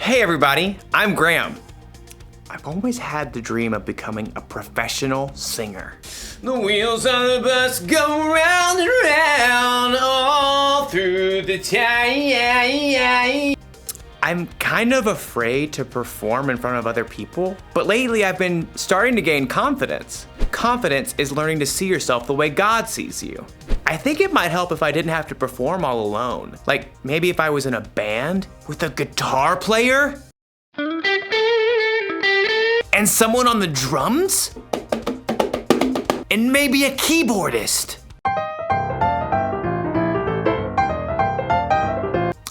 Hey everybody, I'm Graham. I've always had the dream of becoming a professional singer. The wheels on the bus go round and round all through the town. I'm kind of afraid to perform in front of other people, but lately I've been starting to gain confidence. Confidence is learning to see yourself the way God sees you. I think it might help if I didn't have to perform all alone. Like maybe if I was in a band with a guitar player and someone on the drums and maybe a keyboardist.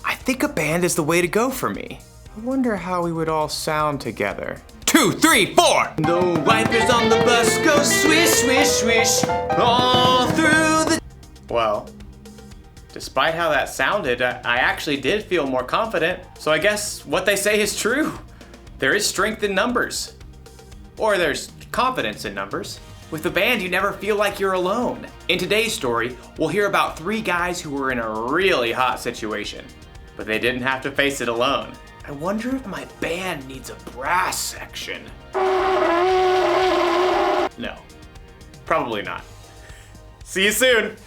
I think a band is the way to go for me. I wonder how we would all sound together. 2, 3, 4! The wipers on the bus go swish, swish, swish all through the... Well, despite how that sounded, I actually did feel more confident. So I guess what they say is true. There is strength in numbers. Or there's confidence in numbers. With the band, you never feel like you're alone. In today's story, we'll hear about 3 guys who were in a really hot situation, but they didn't have to face it alone. I wonder if my band needs a brass section. No, probably not. See you soon.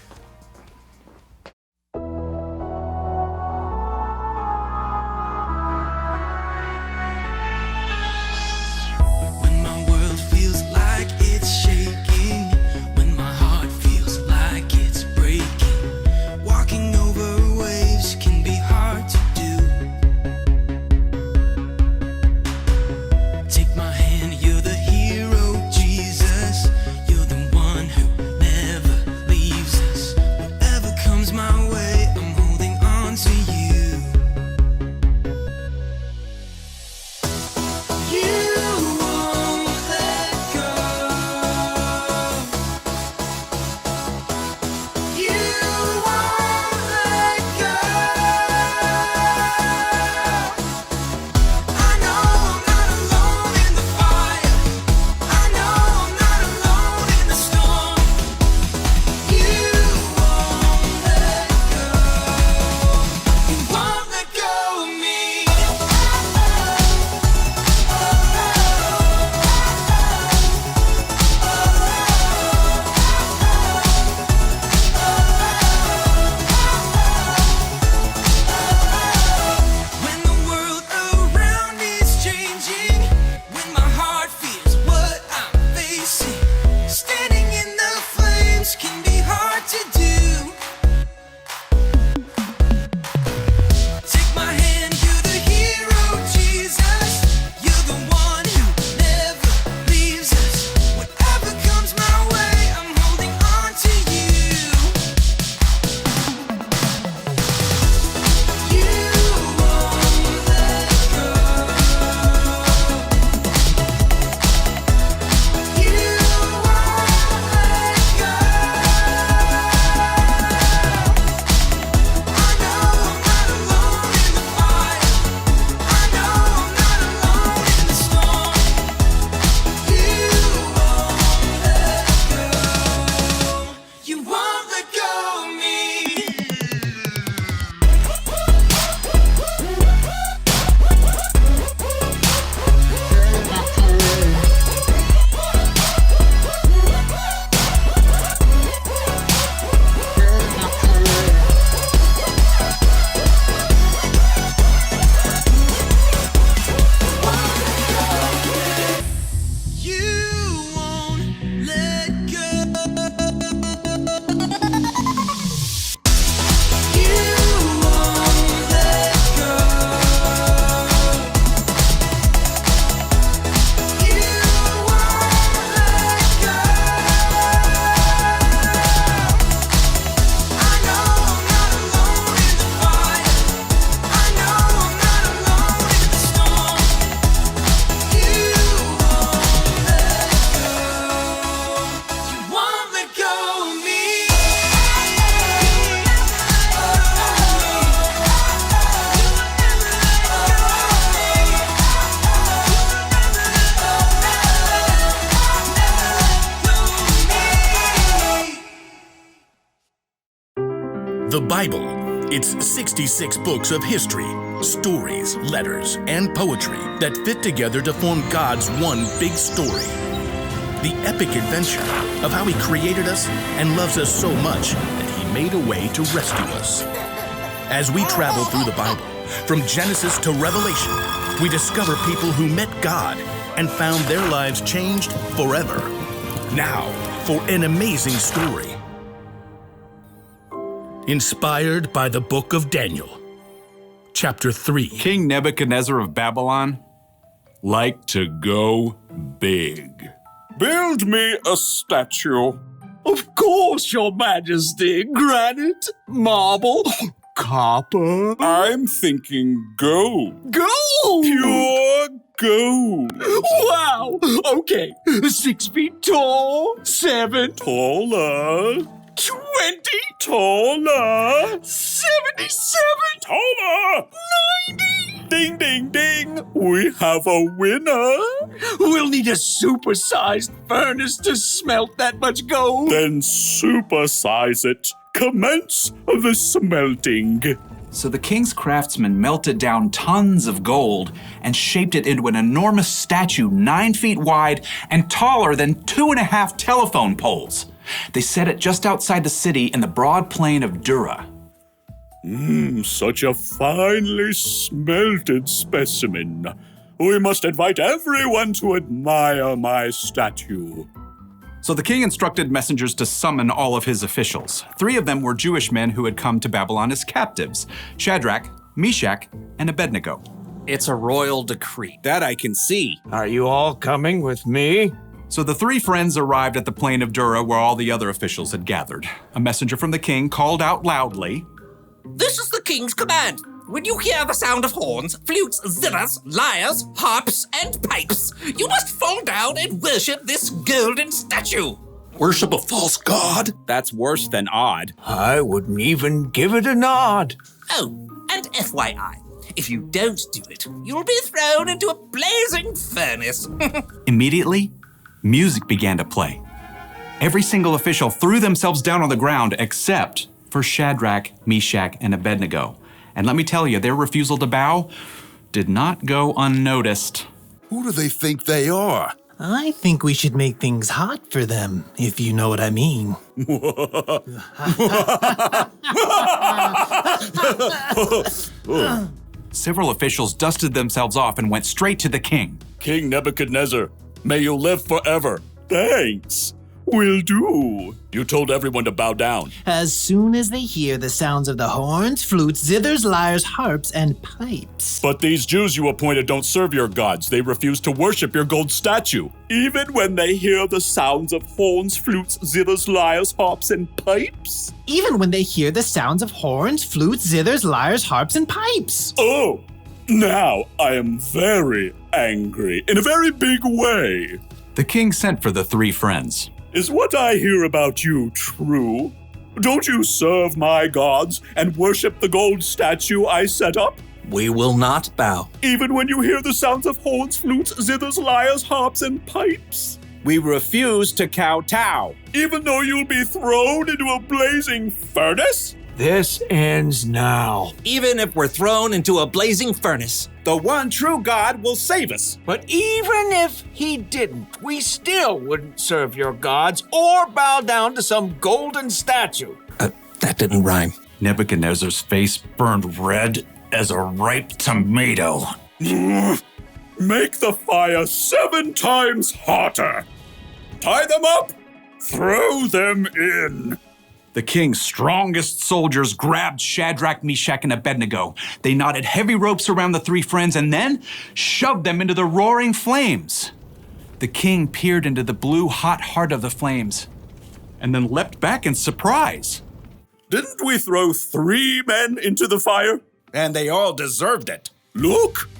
The Bible. It's 66 books of history, Stories, letters, and poetry that fit together to form God's one big story. The epic adventure of how He created us and loves us so much that He made a way to rescue us. As we travel through the Bible, from Genesis to Revelation, we discover people who met God and found their lives changed forever. Now, for an amazing story. Inspired by the book of Daniel. Chapter 3. King Nebuchadnezzar of Babylon liked to go big. Build me a statue. Of course, Your Majesty. Granite, marble, copper. I'm thinking gold. Gold! Pure gold. Wow! Okay, 6 feet tall, 7, Taller. 20, Taller. 77, Taller. 90! Ding, ding, ding. We have a winner. We'll need a supersized furnace to smelt that much gold. Then supersize it. Commence the smelting. So the king's craftsmen melted down tons of gold and shaped it into an enormous statue 9 feet wide and taller than 2.5 telephone poles. They set it just outside the city in the broad plain of Dura. Such a finely smelted specimen. We must invite everyone to admire my statue. So the king instructed messengers to summon all of his officials. 3 of them were Jewish men who had come to Babylon as captives: Shadrach, Meshach, and Abednego. It's a royal decree. That I can see. Are you all coming with me? So the 3 friends arrived at the plain of Dura where all the other officials had gathered. A messenger from the king called out loudly, This is the king's command. When you hear the sound of horns, flutes, zithers, lyres, harps, and pipes, you must fall down and worship this golden statue. Worship a false god? That's worse than odd. I wouldn't even give it a nod. Oh, and FYI, if you don't do it, you'll be thrown into a blazing furnace. Immediately, music began to play. Every single official threw themselves down on the ground except for Shadrach, Meshach, and Abednego. And let me tell you, their refusal to bow did not go unnoticed. Who do they think they are? I think we should make things hot for them, if you know what I mean. Several officials dusted themselves off and went straight to the king. King Nebuchadnezzar, may you live forever. Thanks. Will do. You told everyone to bow down. As soon as they hear the sounds of the horns, flutes, zithers, lyres, harps, and pipes. But these Jews you appointed don't serve your gods. They refuse to worship your gold statue. Even when they hear the sounds of horns, flutes, zithers, lyres, harps, and pipes? Even when they hear the sounds of horns, flutes, zithers, lyres, harps, and pipes. Oh, now I am very angry in a very big way. The king sent for the 3 friends. Is what I hear about you true? Don't you serve my gods and worship the gold statue I set up? We will not bow. Even when you hear the sounds of horns, flutes, zithers, lyres, harps, and pipes? We refuse to kowtow. Even though you'll be thrown into a blazing furnace? This ends now. Even if we're thrown into a blazing furnace. The one true God will save us. But even if he didn't, we still wouldn't serve your gods or bow down to some golden statue. That didn't rhyme. Nebuchadnezzar's face burned red as a ripe tomato. Make the fire 7 times hotter. Tie them up. Throw them in. The king's strongest soldiers grabbed Shadrach, Meshach, and Abednego. They knotted heavy ropes around the 3 friends and then shoved them into the roaring flames. The king peered into the blue, hot heart of the flames and then leapt back in surprise. Didn't we throw 3 men into the fire? And they all deserved it. Look,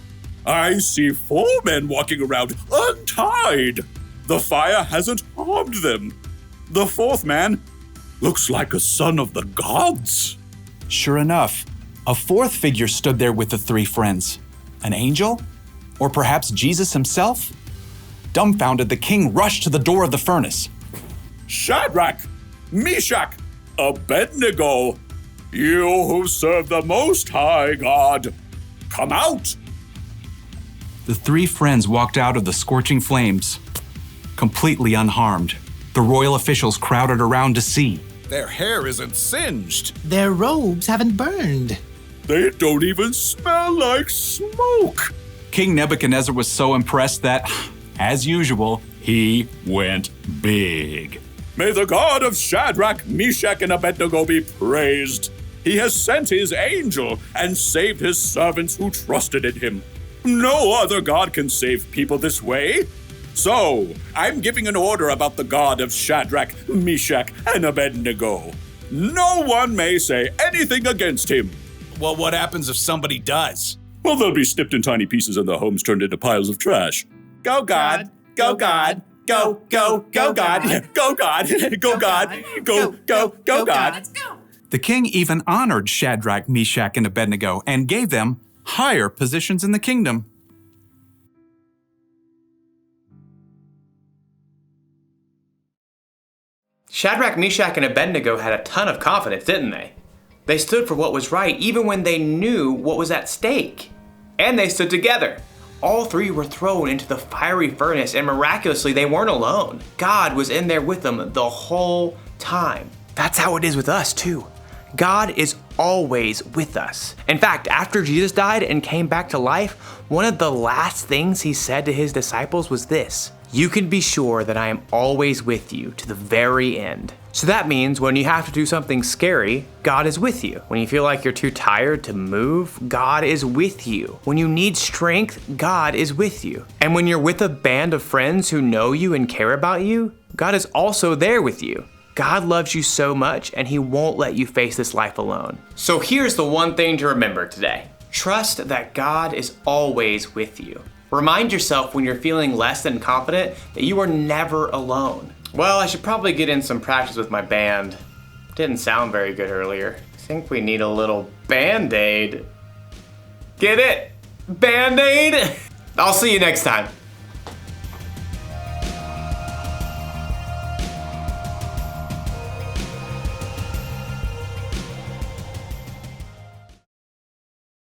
I see 4 men walking around untied. The fire hasn't harmed them. The 4th man looks like a son of the gods. Sure enough, a 4th figure stood there with the 3 friends. An angel? Or perhaps Jesus himself? Dumbfounded, the king rushed to the door of the furnace. Shadrach, Meshach, Abednego, you who serve the Most High God, come out! The three friends walked out of the scorching flames, completely unharmed. The royal officials crowded around to see. Their hair isn't singed. Their robes haven't burned. They don't even smell like smoke! King Nebuchadnezzar was so impressed that, as usual, he went big. May the God of Shadrach, Meshach, and Abednego be praised. He has sent his angel and saved his servants who trusted in him. No other God can save people this way. So, I'm giving an order about the God of Shadrach, Meshach, and Abednego. No one may say anything against him. Well, what happens if somebody does? Well, they'll be snipped in tiny pieces and their homes turned into piles of trash. Go God, go God, go, go, go God, go God, go God, go, go, go God. The king even honored Shadrach, Meshach, and Abednego and gave them higher positions in the kingdom. Shadrach, Meshach, and Abednego had a ton of confidence, didn't they? They stood for what was right even when they knew what was at stake. And they stood together. All three were thrown into the fiery furnace, and miraculously they weren't alone. God was in there with them the whole time. That's how it is with us too. God is always with us. In fact, after Jesus died and came back to life, one of the last things he said to his disciples was this: "You can be sure that I am always with you to the very end." So that means when you have to do something scary, God is with you. When you feel like you're too tired to move, God is with you. When you need strength, God is with you. And when you're with a band of friends who know you and care about you, God is also there with you. God loves you so much, and he won't let you face this life alone. So here's the one thing to remember today. Trust that God is always with you. Remind yourself when you're feeling less than confident that you are never alone. Well, I should probably get in some practice with my band. Didn't sound very good earlier. I think we need a little Band-Aid. Get it? Band-Aid? I'll see you next time.